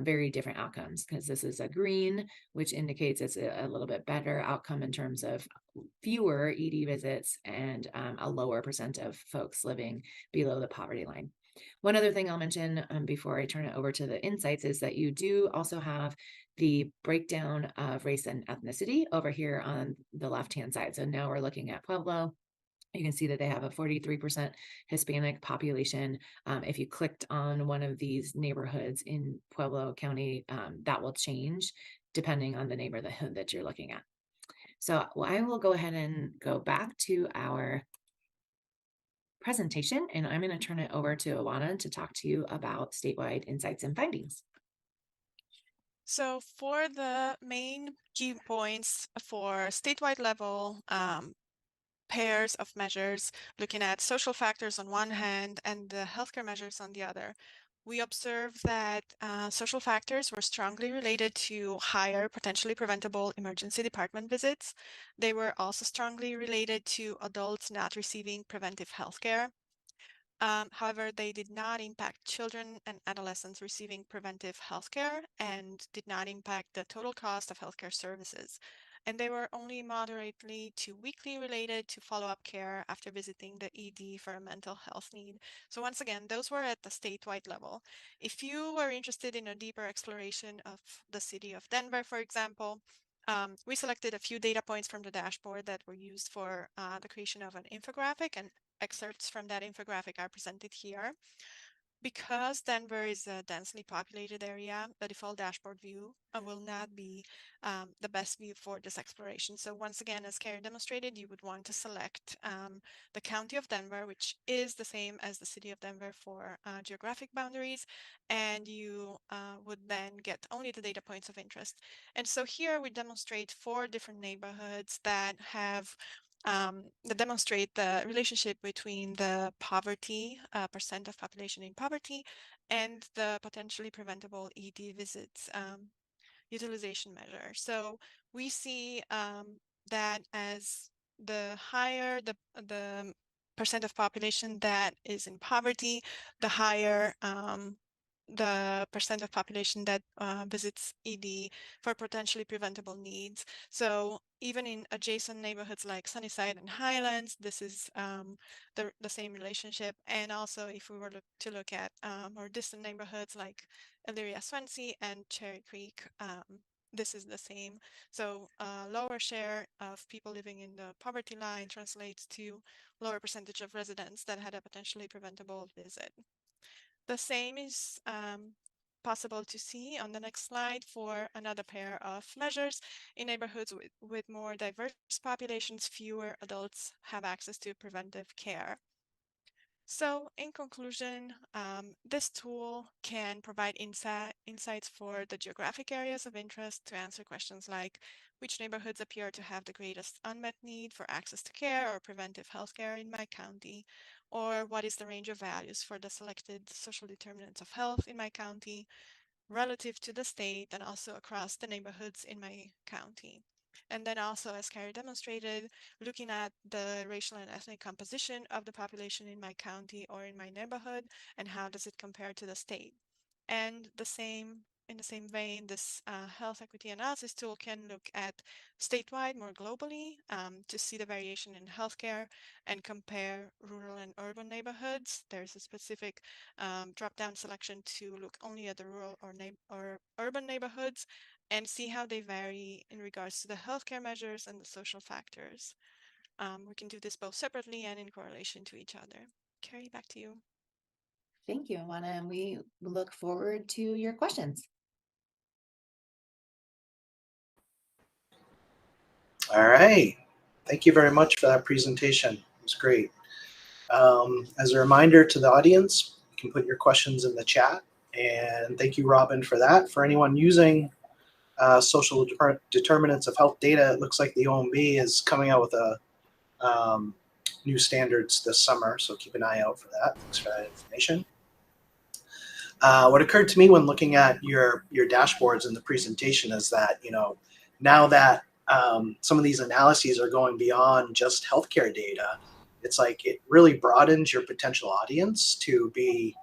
Speaker 4: very different outcomes, because this is a green, which indicates it's a little bit better outcome in terms of fewer ED visits and a lower percent of folks living below the poverty line. One other thing I'll mention before I turn it over to the insights is that you do also have the breakdown of race and ethnicity over here on the left-hand side. So now we're looking at Pueblo. You can see that they have a 43% Hispanic population. If you clicked on one of these neighborhoods in Pueblo County, that will change depending on the neighborhood that you're looking at. So I will go ahead and go back to our presentation, and I'm going to turn it over to Awana to talk to you about statewide insights and findings.
Speaker 5: So for the main key points for statewide level pairs of measures, looking at social factors on one hand and the healthcare measures on the other, we observed that social factors were strongly related to higher potentially preventable emergency department visits. They were also strongly related to adults not receiving preventive health care. However, they did not impact children and adolescents receiving preventive health care and did not impact the total cost of healthcare services. And they were only moderately to weakly related to follow-up care after visiting the ED for a mental health need. So once again, those were at the statewide level. If you were interested in a deeper exploration of the city of Denver, for example, we selected a few data points from the dashboard that were used for the creation of an infographic, and excerpts from that infographic are presented here. Because Denver is a densely populated area, the default dashboard view will not be the best view for this exploration. So once again, as Carrie demonstrated, you would want to select the county of Denver, which is the same as the city of Denver for geographic boundaries, and you would then get only the data points of interest. And so here we demonstrate 4 different neighborhoods that have that demonstrate the relationship between the poverty, percent of population in poverty, and the potentially preventable ED visits utilization measure. So we see that as the higher the percent of population that is in poverty, the higher the percent of population that visits ED for potentially preventable needs. So even in adjacent neighborhoods like Sunnyside and Highlands, this is the same relationship. And also if we were to look at more distant neighborhoods like Elyria, Swansea, and Cherry Creek, this is the same. So lower share of people living in the poverty line translates to lower percentage of residents that had a potentially preventable visit. The same is possible to see on the next slide for another pair of measures. In neighborhoods with more diverse populations, fewer adults have access to preventive care. So in conclusion, this tool can provide insights for the geographic areas of interest to answer questions like which neighborhoods appear to have the greatest unmet need for access to care or preventive health care in my county, or what is the range of values for the selected social determinants of health in my county relative to the state and also across the neighborhoods in my county. And then also, as Carrie demonstrated, looking at the racial and ethnic composition of the population in my county or in my neighborhood, and how does it compare to the state. And the same in the same vein, this health equity analysis tool can look at statewide more globally to see the variation in healthcare and compare rural and urban neighborhoods. There's a specific drop-down selection to look only at the rural or urban neighborhoods and see how they vary in regards to the healthcare measures and the social factors. We can do this both separately and in correlation to each other. Carrie, back to you.
Speaker 4: Thank you, Ioana, and we look forward to your questions.
Speaker 3: All right. Thank you very much for that presentation. It was great. As a reminder to the audience, you can put your questions in the chat. And thank you, Robin, for that. For anyone using social determinants of health data, it looks like the OMB is coming out with a new standards this summer, so keep an eye out for that. Thanks for that information. What occurred to me when looking at your dashboards in the presentation is that, now that some of these analyses are going beyond just healthcare data, it's like it really broadens your potential audience to be,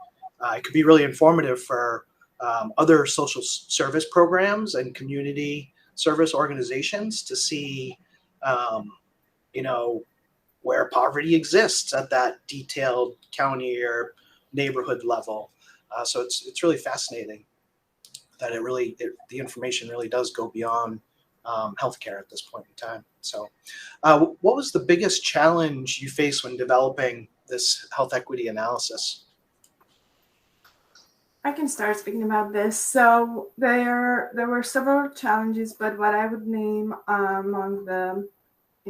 Speaker 3: it could be really informative for other social service programs and community service organizations to see, where poverty exists at that detailed county or neighborhood level. So it's really fascinating that the information really does go beyond healthcare at this point in time. So what was the biggest challenge you faced when developing this health equity analysis?
Speaker 11: I can start speaking about this. So there were several challenges, but what I would name among the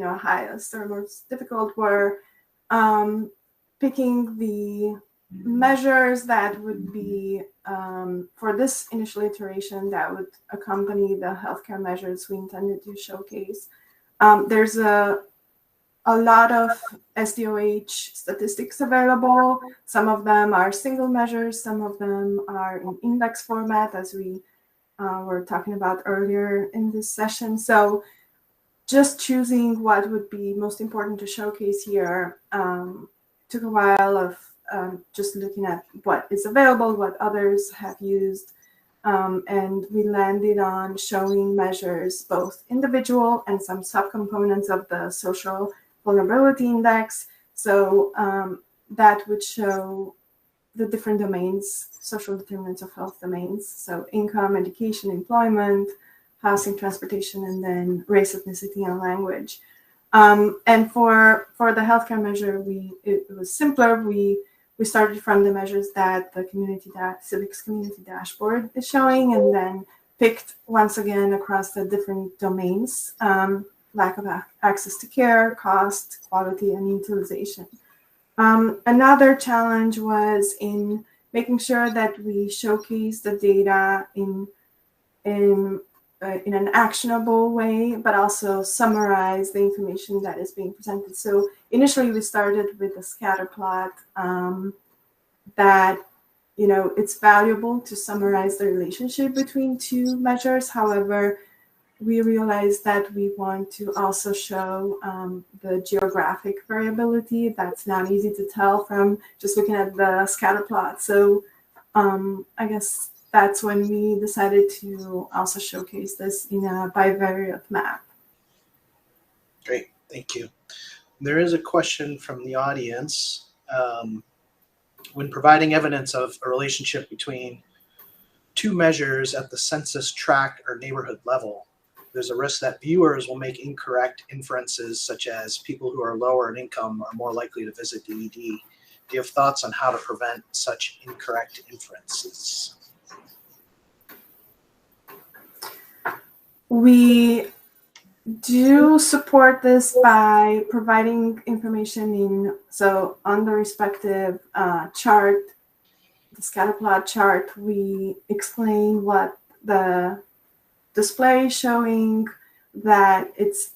Speaker 11: highest or most difficult were picking the measures that would be for this initial iteration that would accompany the healthcare measures we intended to showcase. There's a lot of SDOH statistics available. Some of them are single measures, some of them are in index format, as we were talking about earlier in this session. So just choosing what would be most important to showcase here took a while of just looking at what is available, what others have used, and we landed on showing measures, both individual and some subcomponents of the social vulnerability index. So that would show the different domains, social determinants of health domains. So income, education, employment, housing, transportation, and then race, ethnicity, and language. And for the healthcare measure, it was simpler. We started from the measures that the civics community dashboard is showing, and then picked once again across the different domains, lack of access to care, cost, quality, and utilization. Another challenge was in making sure that we showcase the data in an actionable way, but also summarize the information that is being presented. So initially we started with a scatter plot that, it's valuable to summarize the relationship between two measures. However, we realized that we want to also show the geographic variability. That's not easy to tell from just looking at the scatter plot. So I guess that's when we decided to also showcase this in a bivariate map.
Speaker 3: Great, thank you. There is a question from the audience. When providing evidence of a relationship between two measures at the census tract or neighborhood level, there's a risk that viewers will make incorrect inferences, such as people who are lower in income are more likely to visit DED. Do you have thoughts on how to prevent such incorrect inferences?
Speaker 11: We do support this by providing information on the respective chart, the scatter plot chart, we explain what the display is showing, that it's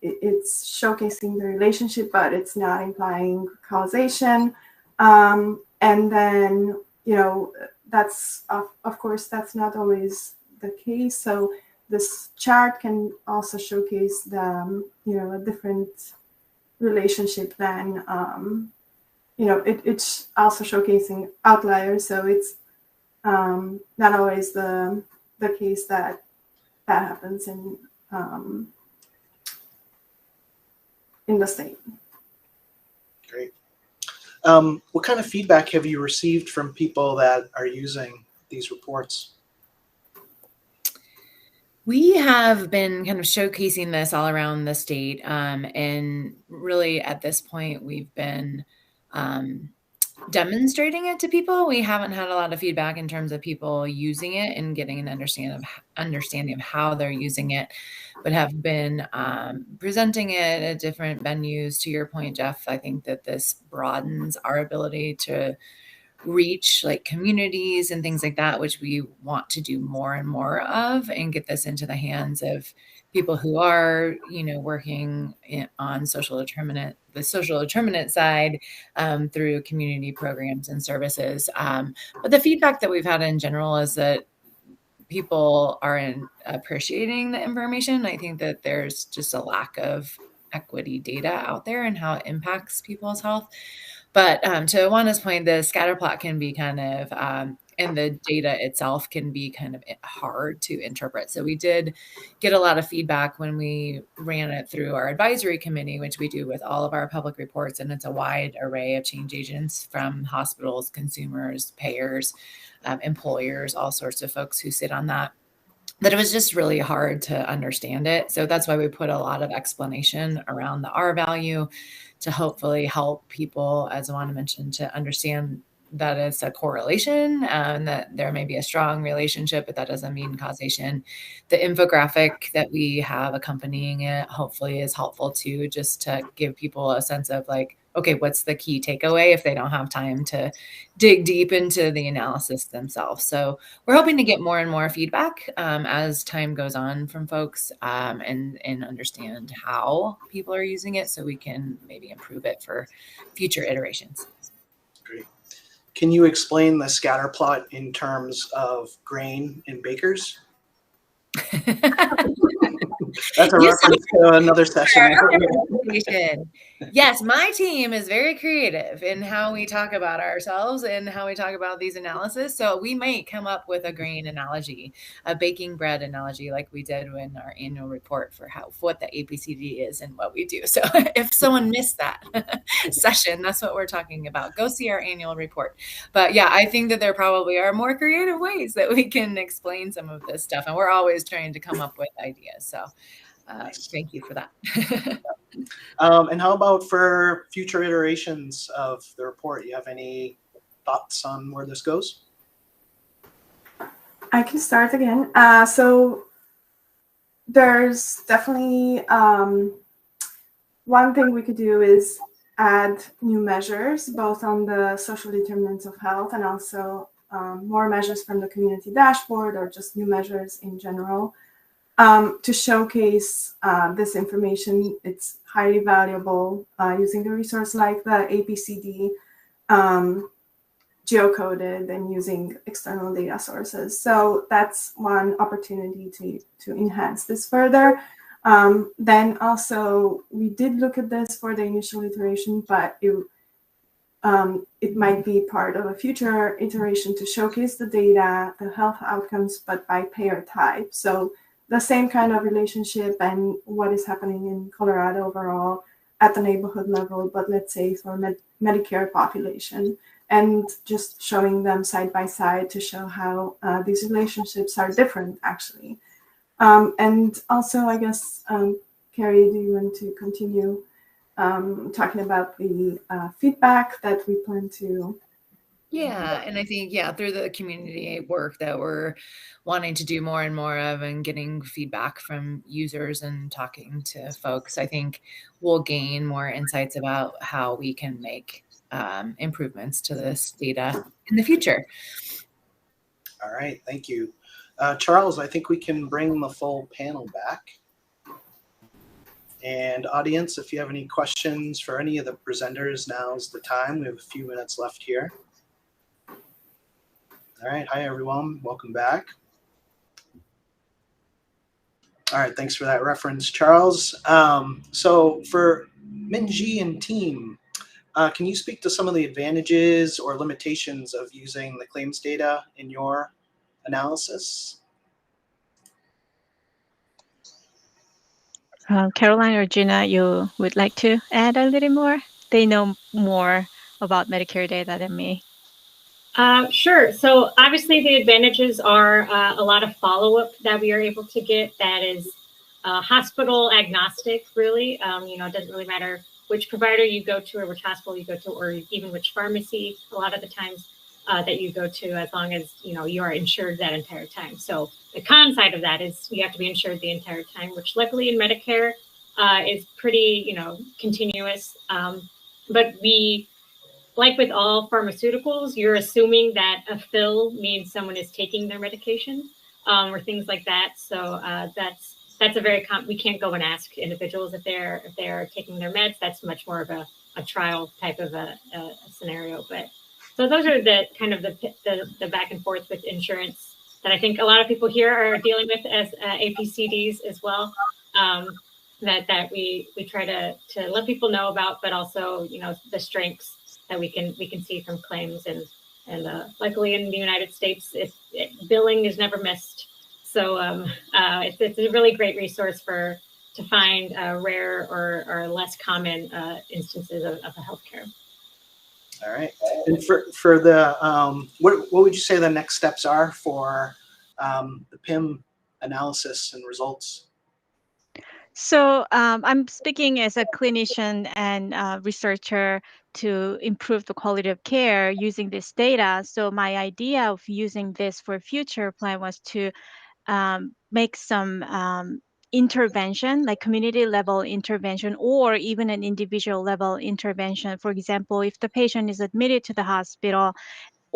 Speaker 11: showcasing the relationship, but it's not implying causation. And then, that's, of course, that's not always the case. So this chart can also showcase the, a different relationship than, it's also showcasing outliers. So it's not always the case that happens in the state.
Speaker 3: Great. What kind of feedback have you received from people that are using these reports?
Speaker 4: We have been kind of showcasing this all around the state, and really at this point we've been demonstrating it to people. We haven't had a lot of feedback in terms of people using it and getting an understanding of how they're using it, but have been presenting it at different venues. To your point, Jeff, I think that this broadens our ability to reach like communities and things like that, which we want to do more and more of, and get this into the hands of people who are, working on the social determinant side through community programs and services. But the feedback that we've had in general is that people are appreciating the information. I think that there's just a lack of equity data out there and how it impacts people's health. But to Juana's point, the scatter plot can be kind of, and the data itself can be kind of hard to interpret. So we did get a lot of feedback when we ran it through our advisory committee, which we do with all of our public reports. And it's a wide array of change agents from hospitals, consumers, payers, employers, all sorts of folks who sit on that it was just really hard to understand it. So that's why we put a lot of explanation around the R value to hopefully help people, as Juana mentioned, to understand that it's a correlation and that there may be a strong relationship, but that doesn't mean causation. The infographic that we have accompanying it hopefully is helpful too, just to give people a sense of like, okay, what's the key takeaway if they don't have time to dig deep into the analysis themselves. So we're hoping to get more and more feedback as time goes on from folks and understand how people are using it so we can maybe improve it for future iterations.
Speaker 3: Great. Can you explain the scatter plot in terms of grain and bakers? That's a reference to another session.
Speaker 4: Yes, my team is very creative in how we talk about ourselves and how we talk about these analysis. So we might come up with a grain analogy, a baking bread analogy, like we did in our annual report for what the ABCD is and what we do. So if someone missed that session, that's what we're talking about. Go see our annual report. But yeah, I think that there probably are more creative ways that we can explain some of this stuff. And we're always trying to come up with ideas. So thank you for that.
Speaker 3: And how about for future iterations of the report? You have any thoughts on where this goes?
Speaker 11: I can start again. So there's definitely one thing we could do is add new measures, both on the social determinants of health and also more measures from the community dashboard or just new measures in general. To showcase this information. It's highly valuable using the resource like the APCD, geocoded and using external data sources. So that's one opportunity to enhance this further. Then also, we did look at this for the initial iteration, but it might be part of a future iteration to showcase the data, the health outcomes, but by payer type. So the same kind of relationship and what is happening in Colorado overall at the neighborhood level, but let's say for Medicare population, and just showing them side by side to show how these relationships are different actually. And also, I guess, Carrie, do you want to continue talking about the feedback that we plan to?
Speaker 4: Yeah, and I think, through the community work that we're wanting to do more and more of and getting feedback from users and talking to folks, I think we'll gain more insights about how we can make improvements to this data in the future.
Speaker 3: All right, thank you. Charles, I think we can bring the full panel back. And audience, if you have any questions for any of the presenters, now's the time. We have a few minutes left here. All right, hi everyone, welcome back. All right, thanks for that reference, Charles. So for Minji and team, Can you speak to some of the advantages or limitations of using the claims data in your analysis?
Speaker 10: Caroline or Gina, you would like to add a little more? They know more about Medicare data than me.
Speaker 9: Sure. So obviously the advantages are a lot of follow-up that we are able to get that is hospital agnostic, really. You know, it doesn't really matter which provider you go to or which hospital you go to or even which pharmacy a lot of the times that you go to, as long as, you know, you are insured that entire time. So the con side of that is you have to be insured the entire time, which luckily in Medicare is pretty, you know, continuous. But we, like with all pharmaceuticals, you're assuming that a fill means someone is taking their medication or things like that. So that's a very we can't go and ask individuals if they're taking their meds. That's much more of a trial type of a scenario. But so those are the kind of the back and forth with insurance that I think a lot of people here are dealing with as APCDs as well. That we try to let people know about, but also, you know, the strengths that we can see from claims, and luckily in the United States, billing is never missed. So it's a really great resource to find rare or less common instances of healthcare.
Speaker 3: All right. And for the what would you say the next steps are for the PIM analysis and results?
Speaker 10: So I'm speaking as a clinician and researcher to improve the quality of care using this data. So my idea of using this for future plan was to make some intervention, like community level intervention, or even an individual level intervention. For example, if the patient is admitted to the hospital,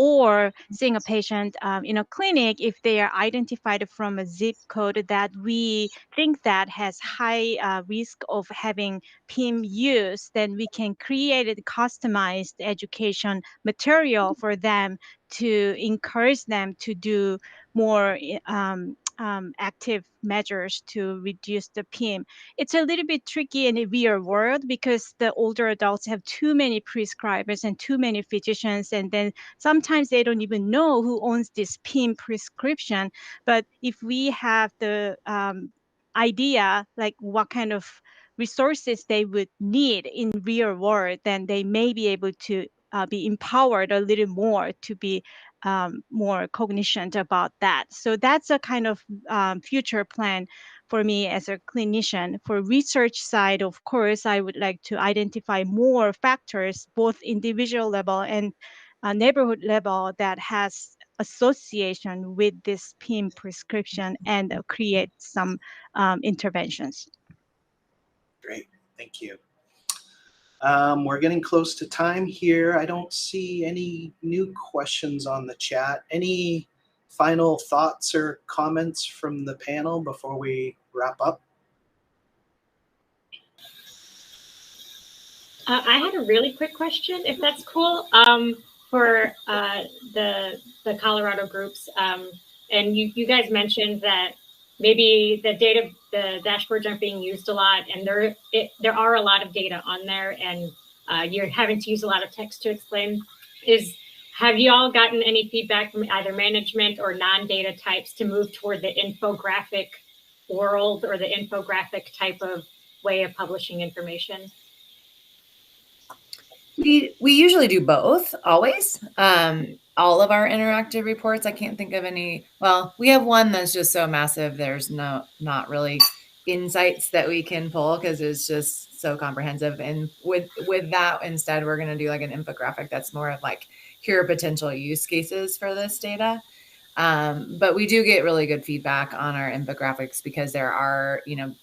Speaker 10: or seeing a patient in a clinic, if they are identified from a zip code that we think that has high risk of having PIM use, then we can create a customized education material for them to encourage them to do more active measures to reduce the PIM. It's a little bit tricky in the real world because the older adults have too many prescribers and too many physicians, and then sometimes they don't even know who owns this PIM prescription. But if we have the idea, like what kind of resources they would need in real world, then they may be able to be empowered a little more to be more cognizant about that. So that's a kind of future plan for me as a clinician. For research side, of course, I would like to identify more factors, both individual level and neighborhood level, that has association with this PIM prescription, and create some interventions.
Speaker 3: Great, thank you. We're getting close to time here. I don't see any new questions on the chat. Any final thoughts or comments from the panel before we wrap up?
Speaker 9: I had a really quick question, if that's cool, for the Colorado groups. And you guys mentioned that maybe the dashboards aren't being used a lot, and there are a lot of data on there, and you're having to use a lot of text to explain. Have you all gotten any feedback from either management or non-data types to move toward the infographic world or the infographic type of way of publishing information?
Speaker 12: We usually do both, always. All of our interactive reports, I can't think of any. Well, we have one that's just so massive, there's not really insights that we can pull because it's just so comprehensive. And with that, instead, we're going to do like an infographic that's more of like, here are potential use cases for this data. But we do get really good feedback on our infographics because there are, you know,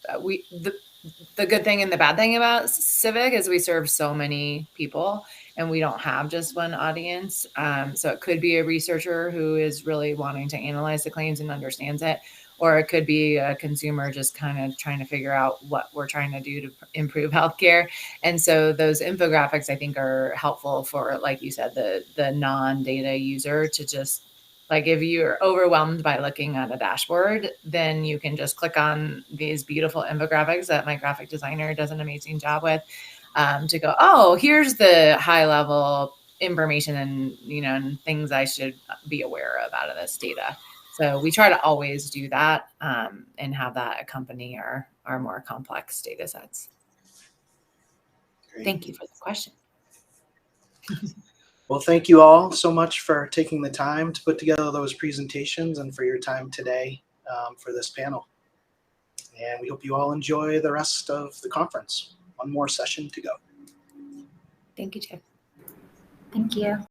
Speaker 12: the good thing and the bad thing about Civic is we serve so many people and we don't have just one audience. So it could be a researcher who is really wanting to analyze the claims and understands it, or it could be a consumer just kind of trying to figure out what we're trying to do to improve healthcare. And so those infographics, I think, are helpful for, like you said, the non-data user to just, like, if you're overwhelmed by looking at a dashboard, then you can just click on these beautiful infographics that my graphic designer does an amazing job with. to go, oh, here's the high level information and, and things I should be aware of out of this data. So we try to always do that and have that accompany our more complex data sets.
Speaker 3: Great.
Speaker 12: Thank you for the question.
Speaker 3: Well, thank you all so much for taking the time to put together those presentations and for your time today for this panel. And we hope you all enjoy the rest of the conference. One more session to go.
Speaker 12: Thank you, Jeff.
Speaker 7: Thank you.